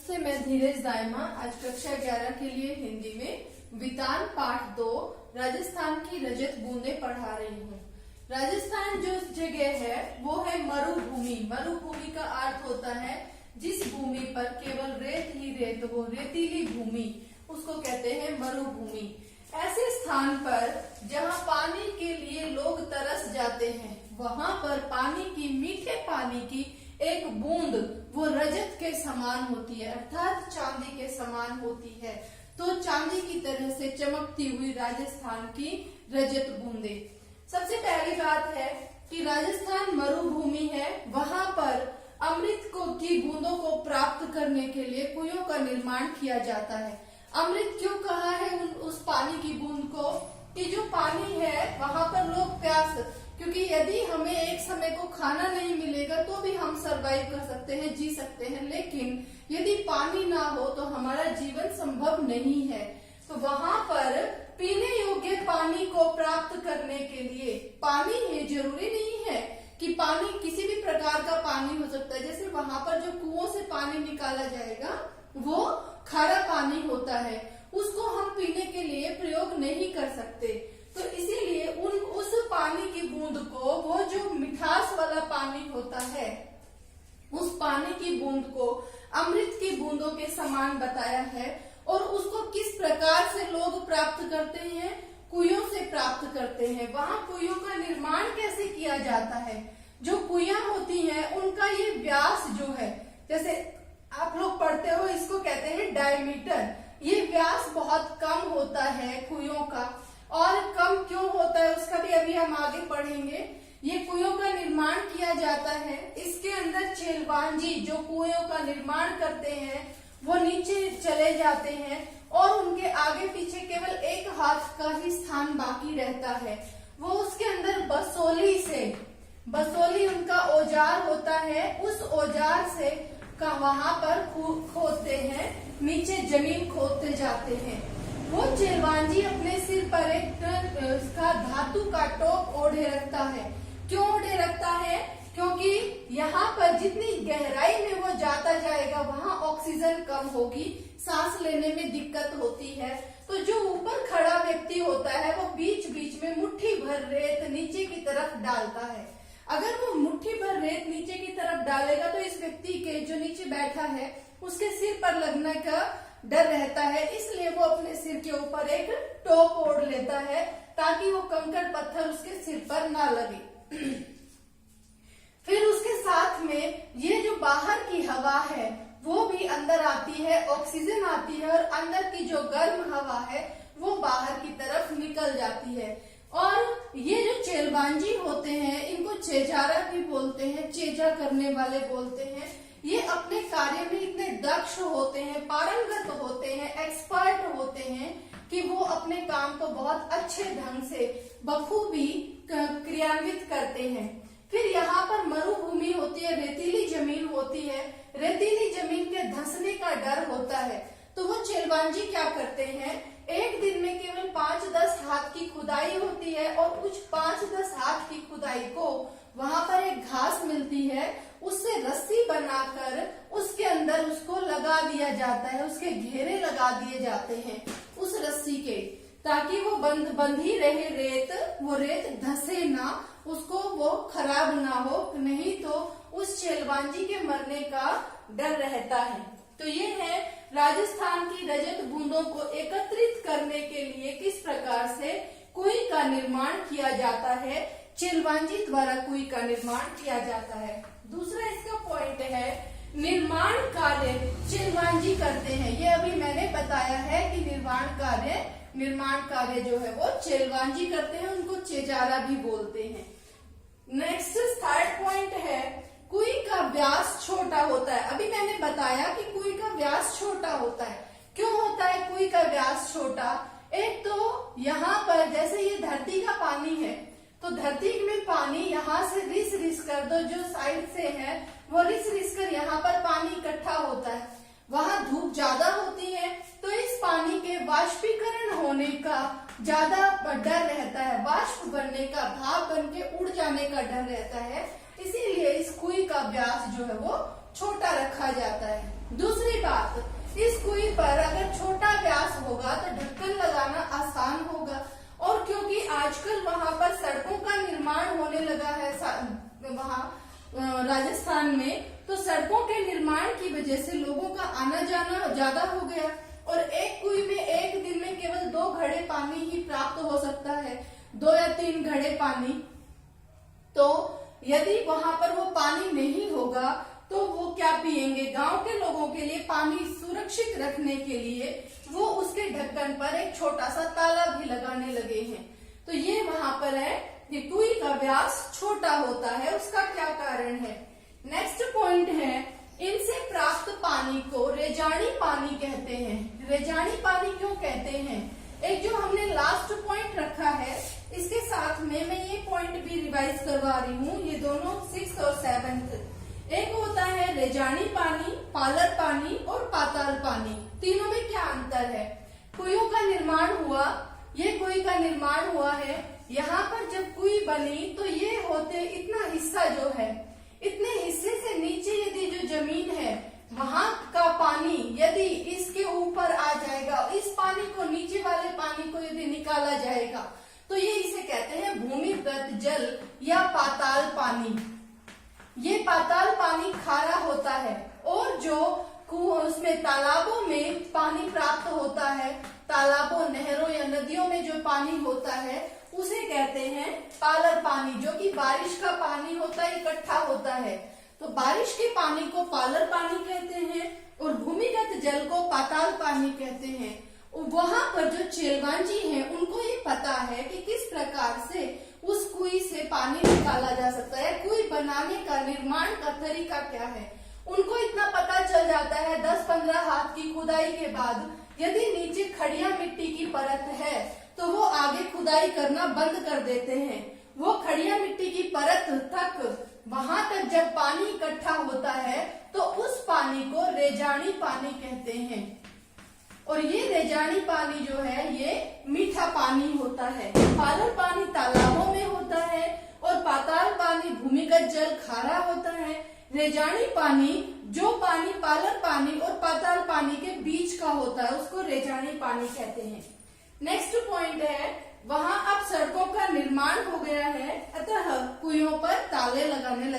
से मैं धीरज दायमा आज कक्षा 11 के लिए हिंदी में वितान पाठ 2 राजस्थान की रजत बूंदे पढ़ा रही हूँ। राजस्थान जो जगह है वो है मरुभूमि। मरुभूमि का अर्थ होता है जिस भूमि पर केवल रेत ही रेत हो, रेतीली भूमि, उसको कहते हैं मरुभूमि। ऐसे स्थान पर जहाँ पानी के लिए लोग तरस जाते हैं, वहां पर पानी की, मीठे पानी की एक बूंद वो रजत के समान होती है, अर्थात चांदी के समान होती है। तो चांदी की तरह से चमकती हुई राजस्थान की रजत बूंदे। सबसे पहली बात है कि राजस्थान मरुभूमि है, वहां पर अमृत की बूंदों को प्राप्त करने के लिए कुओं का निर्माण किया जाता है। अमृत क्यों कहा है उस पानी की बूंद को? कि जो पानी है वहां पर लोग प्यास, क्योंकि यदि हमें एक समय को खाना नहीं मिलेगा तो भी हम सरवाइव कर सकते हैं, जी सकते हैं, लेकिन यदि पानी ना हो तो हमारा जीवन संभव नहीं है। तो वहां पर पीने योग्य पानी को प्राप्त करने के लिए, पानी ये जरूरी नहीं है कि पानी किसी भी प्रकार का पानी हो सकता है। जैसे वहां पर जो कुओं से पानी निकाला जाएगा वो खारा पानी होता है, उसको हम पीने के लिए प्रयोग नहीं कर सकते। तो इसीलिए उस पानी की बूंद को, वो जो मिठास वाला पानी होता है, उस पानी की बूंद को अमृत की बूंदों के समान बताया है। और उसको किस प्रकार से लोग प्राप्त करते हैं? कुओं से प्राप्त करते हैं। वहां कुओं का निर्माण कैसे किया जाता है? जो कुइयां होती हैं उनका ये व्यास जो है, जैसे आप लोग पढ़ते हो, इसको कहते हैं डायमीटर। ये व्यास बहुत कम होता है कुओं का, और कम क्यों होता है उसका भी अभी हम आगे पढ़ेंगे। ये कुओं का निर्माण किया जाता है, इसके अंदर चेलवांजी जो कुओं का निर्माण करते हैं वो नीचे चले जाते हैं और उनके आगे पीछे केवल एक हाथ का ही स्थान बाकी रहता है। वो उसके अंदर बसोली उनका औजार होता है, उस औजार से वहां पर खोदते हैं, नीचे जमीन खोदते जाते हैं। वो चेलवांजी अपने सिर पर एक धातु का टोप ओढ़े रखता है। क्यों ओढ़े रखता है? क्योंकि यहाँ पर जितनी गहराई में वो जाता जाएगा वहां ऑक्सीजन कम होगी, सांस लेने में दिक्कत होती है। तो जो ऊपर खड़ा व्यक्ति होता है वो बीच बीच में मुट्ठी भर रेत नीचे की तरफ डालता है। अगर वो मुट्ठी भर रेत नीचे की तरफ डालेगा तो इस व्यक्ति के जो नीचे बैठा है उसके सिर पर लगने का डर रहता है, इसलिए वो अपने सिर के ऊपर एक टोप ओढ़ लेता है ताकि वो कंकड़ पत्थर उसके सिर पर ना लगे। फिर उसके साथ में ये जो बाहर की हवा है वो भी अंदर आती है, ऑक्सीजन आती है, और अंदर की जो गर्म हवा है वो बाहर की तरफ निकल जाती है। और ये जो चेलवांजी होते हैं इनको चेजारा भी बोलते हैं, चेजा करने वाले बोलते हैं। ये अपने कार्य में इतने दक्ष होते हैं, पारंगत होते हैं, एक्सपर्ट होते हैं कि वो अपने काम को बहुत अच्छे ढंग से बखूबी क्रियान्वित करते हैं। फिर यहाँ पर मरुभूमि होती है, रेतीली जमीन होती है, रेतीली जमीन के धंसने का डर होता है। तो वो चेलवांजी क्या करते हैं, एक दिन में केवल 5-10 हाथ की खुदाई होती है और कुछ 5-10 हाथ की खुदाई को वहां पर एक घास मिलती है, उससे रस्सी बनाकर उसके अंदर उसको लगा दिया जाता है, उसके घेरे लगा दिए जाते हैं उस रस्सी के, ताकि वो बंधी रहे रेत, वो रेत धंसे ना, उसको वो खराब ना हो, नहीं तो उस चेलवांजी के मरने का डर रहता है। तो ये है राजस्थान की रजत बूंदों को एकत्रित करने के लिए किस प्रकार से कुई का निर्माण किया जाता है, चेलवांजी द्वारा कुई का निर्माण किया जाता है। दूसरा इसका पॉइंट है निर्माण कार्य चेलवांजी करते हैं। ये अभी मैंने बताया है कि निर्माण कार्य जो है वो चेलवांजी करते हैं, उनको चेजारा भी बोलते हैं। नेक्स्ट थर्ड पॉइंट है कुई का व्यास छोटा होता है। अभी मैंने बताया कि कुई का व्यास छोटा होता है। क्यों होता है कुई का व्यास छोटा? एक तो यहाँ पर जैसे ये धरती का पानी है, तो धरती में पानी यहाँ से रिस कर दो, जो साइड से है वो रिस कर यहाँ पर पानी इकट्ठा होता है। वहां धूप ज्यादा होती है तो इस पानी के वाष्पीकरण होने का ज्यादा डर रहता है, वाष्प बनने का, भाप बन के उड़ जाने का डर रहता है। इसीलिए इस कुई का व्यास जो है वो छोटा रखा जाता है। दूसरी बात, आजकल वहां पर सड़कों का निर्माण होने लगा है वहां राजस्थान में, तो सड़कों के निर्माण की वजह से लोगों का आना जाना ज्यादा हो गया और एक कुएं में एक दिन में केवल 2 घड़े पानी ही प्राप्त हो सकता है, 2 या 3 घड़े पानी। तो यदि वहां पर वो पानी नहीं होगा तो वो क्या पिएंगे? गांव के लोगों के लिए पानी सुरक्षित रखने के लिए वो उसके ढक्कन पर एक छोटा सा ताला भी लगाने लगे हैं। तो ये वहां पर है कि कुएं का व्यास छोटा होता है, उसका क्या कारण है? नेक्स्ट पॉइंट है, इनसे प्राप्त पानी को रेजानी पानी कहते हैं। रेजानी पानी क्यों कहते हैं? एक जो हमने लास्ट पॉइंट रखा है इसके साथ में मैं ये पॉइंट भी रिवाइज करवा रही हूँ, ये दोनों 6th और 7th। एक होता है रेजानी पानी, पालर पानी और पाताल पानी। तीनों में क्या अंतर है? कुएं का निर्माण हुआ, ये कुएं का निर्माण हुआ है, यहाँ पर जब कुएं बनी तो ये होते इतना हिस्सा जो है, इतने हिस्से से नीचे यदि जो जमीन है वहां का पानी यदि इसके ऊपर आ जाएगा, इस पानी को नीचे वाले पानी को यदि निकाला जाएगा तो ये इसे कहते हैं भूमिगत जल या पाताल पानी। ये पाताल पानी खारा होता है और जो उसमें तालाबों में पानी प्राप्त होता है, तालाबों, नहरों या नदियों में जो पानी होता है उसे कहते हैं पालर पानी, जो कि बारिश का पानी होता है, इकट्ठा होता है। तो बारिश के पानी को पालर पानी कहते हैं और भूमिगत जल को पाताल पानी कहते हैं। वहां पर जो चेलवांजी हैं उनको ये पता है कि किस प्रकार से उस कुएं से पानी निकाला जा सकता है, कुएं बनाने का, निर्माण का तरीका क्या है। उनको इतना पता चल जाता है 10-15 हाथ की खुदाई के बाद यदि नीचे खड़िया मिट्टी की परत है तो वो आगे खुदाई करना बंद कर देते हैं। वो खड़िया मिट्टी की परत तक, वहां तक जब पानी इकट्ठा होता है तो उस पानी को रेजानी पानी कहते हैं। और ये रेजानी पानी जो है ये मीठा पानी होता है। पालर पानी तालाबों में होता है और पाताल पानी भूमिगत जल खारा होता है। रेजानी पानी, जो पानी पालर पानी और पाताल पानी के बीच का होता है, उसको रेजानी पानी कहते हैं। नेक्स्ट पॉइंट है, वहां अब सड़कों का निर्माण हो गया है, अतः कुएं पर ताले लगाने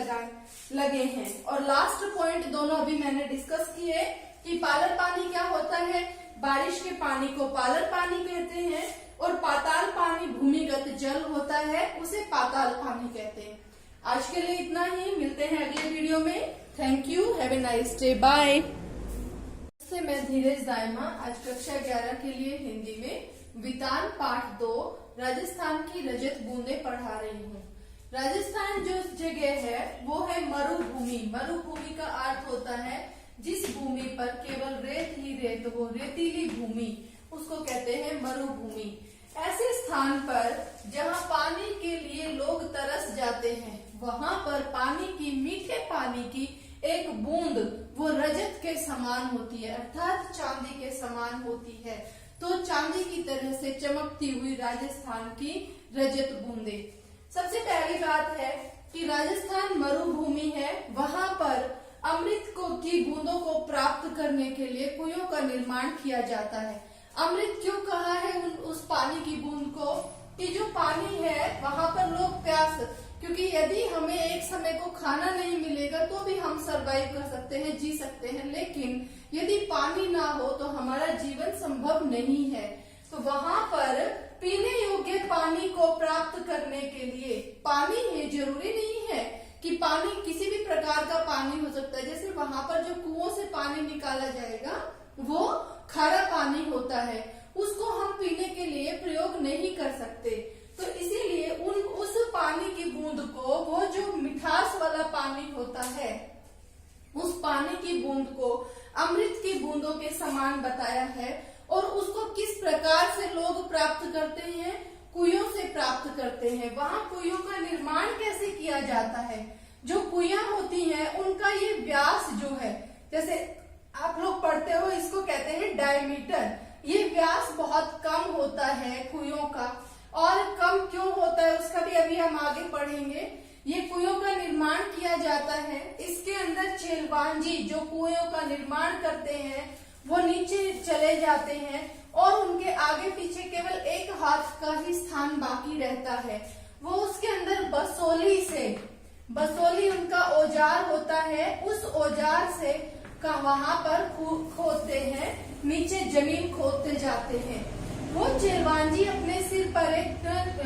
लगे हैं। और लास्ट पॉइंट दोनों अभी मैंने डिस्कस किए कि पालर पानी क्या होता है, बारिश के पानी को पालर पानी कहते हैं और पाताल पानी भूमिगत जल होता है, उसे पाताल पानी कहते हैं। आज के लिए इतना ही, मिलते हैं अगले वीडियो में। Thank you, have a nice day, bye. मैं धीरज दायमा आज कक्षा 11 के लिए हिंदी में वितान पाठ 2 राजस्थान की रजत बूंदे पढ़ा रही हूँ। राजस्थान जो जगह है वो है मरुभूमि। मरुभूमि का अर्थ होता है जिस भूमि पर केवल रेत ही रेत हो, रेतीली भूमि, उसको कहते हैं मरुभूमि। ऐसे स्थान पर जहाँ पानी के लिए लोग तरस जाते हैं, वहां पर पानी की, मीठे पानी की एक बूंद वो रजत के समान होती है, अर्थात चांदी के समान होती है। तो चांदी की तरह से चमकती हुई राजस्थान की रजत बूंदे। सबसे पहली बात है कि राजस्थान मरुभूमि है, वहां पर अमृत की बूंदों को प्राप्त करने के लिए कुएं का निर्माण किया जाता है। अमृत क्यों कहा है उस पानी की बूंद को? कि जो पानी है वहां पर लोग प्यास, क्योंकि यदि हमें एक समय को खाना नहीं मिलेगा तो भी हम सरवाइव कर सकते हैं, जी सकते हैं, लेकिन यदि पानी ना हो तो हमारा जीवन संभव नहीं है। तो वहां पर पीने योग्य पानी को प्राप्त करने के लिए, पानी ये जरूरी नहीं है कि पानी किसी भी प्रकार का पानी हो सकता है। जैसे वहां पर जो कुओं से पानी निकाला जाएगा वो खारा पानी होता है, उसको हम पीने के लिए प्रयोग नहीं कर सकते। तो इसीलिए उस पानी की बूंद को, वो जो मिठास वाला पानी होता है, उस पानी की बूंद को अमृत की बूंदों के समान बताया है। और उसको किस प्रकार से लोग प्राप्त करते हैं? कुएं से प्राप्त करते हैं। वहां कुएं का निर्माण कैसे किया जाता है? जो कुएं होती हैं उनका ये व्यास जो है, जैसे आप लोग पढ़ते हो, इसको कहते हैं डायमीटर। ये व्यास बहुत कम होता है कुएं का, और कम क्यों होता है उसका भी अभी हम आगे पढ़ेंगे। ये कुएं का निर्माण किया जाता है, इसके अंदर चेलवांजी जो कुएं का निर्माण करते हैं वो नीचे चले जाते हैं और उनके आगे पीछे केवल एक हाथ का ही स्थान बाकी रहता है। वो उसके अंदर बसोली उनका औजार होता है, उस औजार से वहां पर खोदते हैं, नीचे जमीन खोदते जाते हैं। वो चेरवांजी अपने सिर पर एक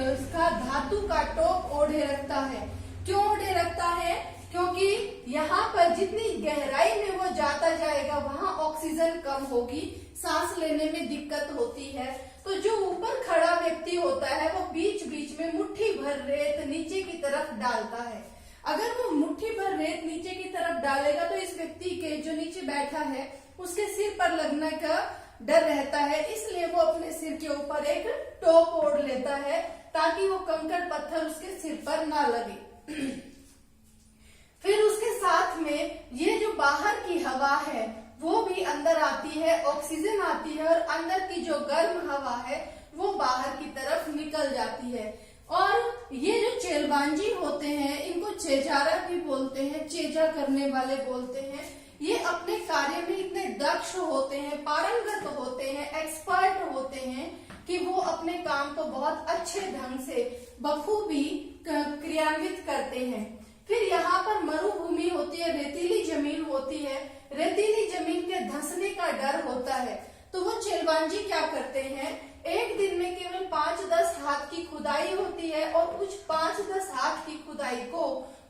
उसका धातु का टोप ओढ़े रखता है। क्यों ओढ़े रखता है? क्योंकि यहाँ पर जितनी गहराई में वो जाता जाएगा वहां ऑक्सीजन कम होगी, सांस लेने में दिक्कत होती है। तो जो ऊपर खड़ा व्यक्ति होता है वो बीच बीच में मुट्ठी भर रेत नीचे की तरफ डालता है। अगर वो मुट्ठी भर रेत नीचे की तरफ डालेगा तो इस व्यक्ति के जो नीचे बैठा है उसके सिर पर लगने का डर रहता है, इसलिए वो अपने सिर के ऊपर एक टोप ओढ़ लेता है ताकि वो कंकड़ पत्थर उसके सिर पर ना लगे। फिर उसके साथ में ये जो बाहर की हवा है वो भी अंदर आती है, ऑक्सीजन आती है और अंदर की जो गर्म हवा है वो बाहर की तरफ निकल जाती है। और ये जो चेरवांजी होते हैं इनको चेजारा भी बोलते हैं, चेजा करने वाले बोलते हैं। ये अपने कार्य में इतने दक्ष होते हैं, पारंगत होते हैं, एक्सपर्ट होते हैं कि वो अपने काम को बहुत अच्छे ढंग से बखूबी क्रियान्वित करते हैं। फिर यहाँ पर मरुभूमि होती है, रेतीली जमीन होती है, रेतीली जमीन के धंसने का डर होता है। तो वो चेरवांजी क्या करते हैं, एक दिन में केवल 5-10 हाथ की खुदाई होती है और कुछ 5-10 हाथ की खुदाई को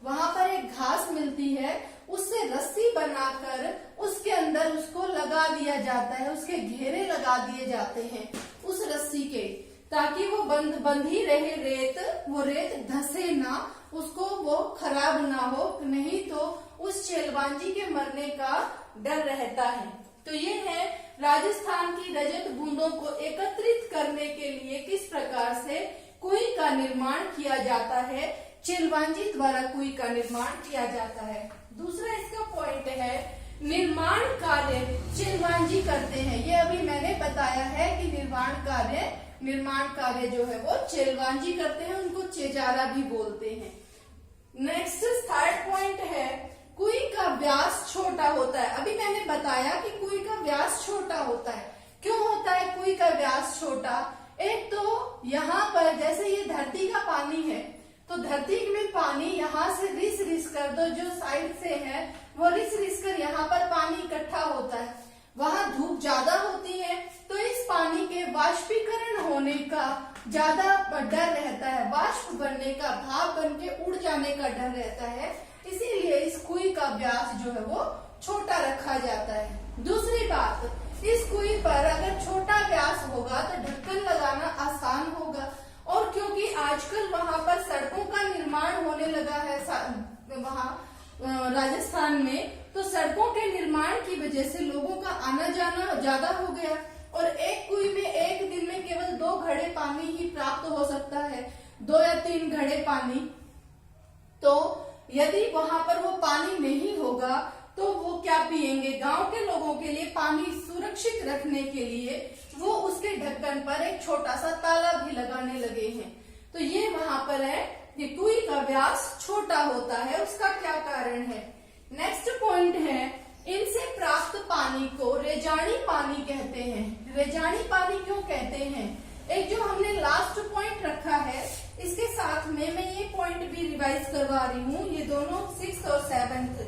वहां पर एक घास मिलती है, उससे रस्सी बनाकर उसके अंदर उसको लगा दिया जाता है, उसके घेरे लगा दिए जाते हैं उस रस्सी के, ताकि वो बंधी रहे रेत, वो रेत धंसे ना, उसको वो खराब ना हो, नहीं तो उस चेरवांजी के मरने का डर रहता है। तो ये है राजस्थान की रजत बूंदों को एकत्रित करने के लिए किस प्रकार से कुई का निर्माण किया जाता है, चेरवांजी द्वारा कुई का निर्माण किया जाता है। दूसरा इसका पॉइंट है निर्माण कार्य चेरवांजी करते हैं। ये अभी मैंने बताया है कि निर्माण कार्य जो है वो चेरवांजी करते हैं, उनको चेजारा भी बोलते हैं। नेक्स्ट थर्ड पॉइंट है कुई का व्यास छोटा होता है। अभी मैंने बताया कि कुई का व्यास छोटा होता है। क्यों होता है कुई का व्यास छोटा? एक तो यहाँ पर जैसे ये धरती का पानी है तो धरती में पानी यहाँ से रिस कर दो, जो साइड से है वो रिस कर यहाँ पर पानी इकट्ठा होता है। वहां धूप ज्यादा होती है तो इस पानी के वाष्पीकरण होने का ज्यादा डर रहता है, वाष्प बनने का, भाप बन के उड़ जाने का डर रहता है, इसीलिए इस कुई का व्यास जो है वो छोटा रखा जाता है। दूसरी बात, इस कुई पर अगर छोटा व्यास होगा तो ढक्कन लगाना आसान होगा, और क्योंकि आजकल वहां पर सड़कों का निर्माण होने लगा है वहां राजस्थान में, तो सड़कों के निर्माण की वजह से लोगों का आना जाना ज्यादा हो गया और एक कुई में एक दिन में केवल 2 घड़े पानी ही प्राप्त हो सकता है, 2 या 3 घड़े पानी। तो यदि वहां पर वो पानी नहीं होगा तो वो क्या पिएंगे? गांव के लोगों के लिए पानी सुरक्षित रखने के लिए वो उसके ढक्कन पर एक छोटा सा ताला भी लगाने लगे हैं। तो ये वहां पर है कि कुई का व्यास छोटा होता है, उसका क्या कारण है? नेक्स्ट पॉइंट है इनसे प्राप्त पानी को रेजानी पानी कहते हैं। रेजानी पानी क्यों कहते हैं? एक जो हमने लास्ट पॉइंट रखा है इसके साथ में मैं ये पॉइंट भी रिवाइज करवा रही हूँ, ये दोनों 6th और 7th।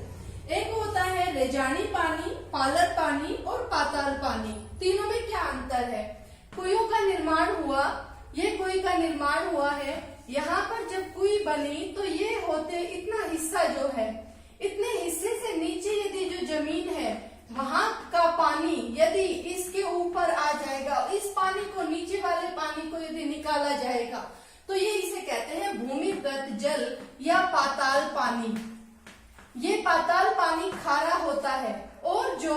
एक होता है रेजानी पानी, पालर पानी और पाताल पानी। तीनों में क्या अंतर है? कुइयों का निर्माण हुआ, ये कुई का निर्माण हुआ है, यहाँ पर जब कुई बनी तो ये होते इतना हिस्सा जो है, इतने हिस्से से नीचे यदि जो जमीन है वहां का पानी यदि इसके ऊपर आ जाएगा, इस पानी को, नीचे वाले पानी को यदि निकाला जाएगा तो ये इसे कहते हैं भूमिगत जल या पाताल पानी। ये पाताल पानी खारा होता है और जो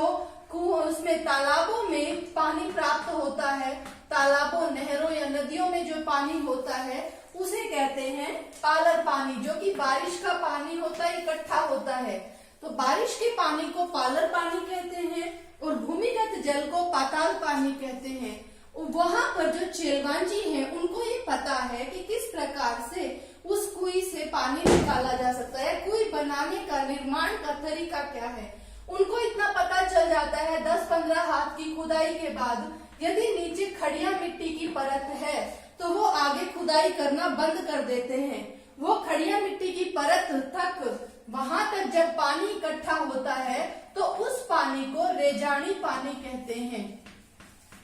उसमें तालाबों में पानी प्राप्त होता है, तालाबों, नहरों या नदियों में जो पानी होता है उसे कहते हैं पालर पानी, जो कि बारिश का पानी होता है, इकट्ठा होता है। तो बारिश के पानी को पालर पानी कहते हैं और भूमिगत जल को पाताल पानी कहते हैं। वहां पर जो चेरवांजी हैं उनको ये पता है कि किस प्रकार से उस कुई से पानी निकाला जा सकता है, कुई बनाने का, निर्माण का तरीका क्या है। उनको इतना पता चल जाता है 10-15 हाथ की खुदाई के बाद, यदि नीचे खड़िया मिट्टी की परत है तो वो आगे खुदाई करना बंद कर देते हैं। वो खड़िया मिट्टी की परत तक, वहां तक जब पानी इकट्ठा होता है तो उस पानी को रेजानी पानी कहते हैं।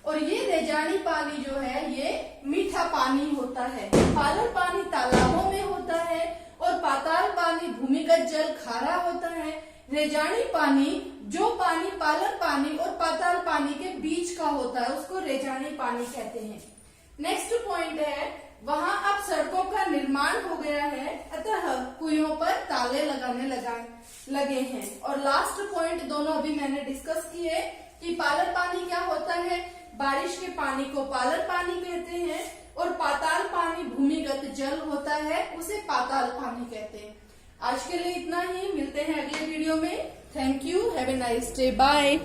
और ये रेजानी पानी जो है ये मीठा पानी होता है। पालर पानी तालाबों में होता है और पाताल पानी भूमिगत जल खारा होता है। रेजानी पानी, जो पानी पालर पानी और पाताल पानी के बीच का होता है, उसको रेजानी पानी कहते हैं। नेक्स्ट पॉइंट है, वहां अब सड़कों का निर्माण हो गया है, अतः कुइयों पर ताले लगाने लगे हैं। और लास्ट पॉइंट दोनों अभी मैंने डिस्कस किए कि पालर पानी क्या होता है, बारिश के पानी को पालर पानी कहते हैं और पाताल पानी भूमिगत जल होता है, उसे पाताल पानी कहते हैं। आज के लिए इतना ही, मिलते हैं अगले वीडियो में। Thank you, have a nice day, bye.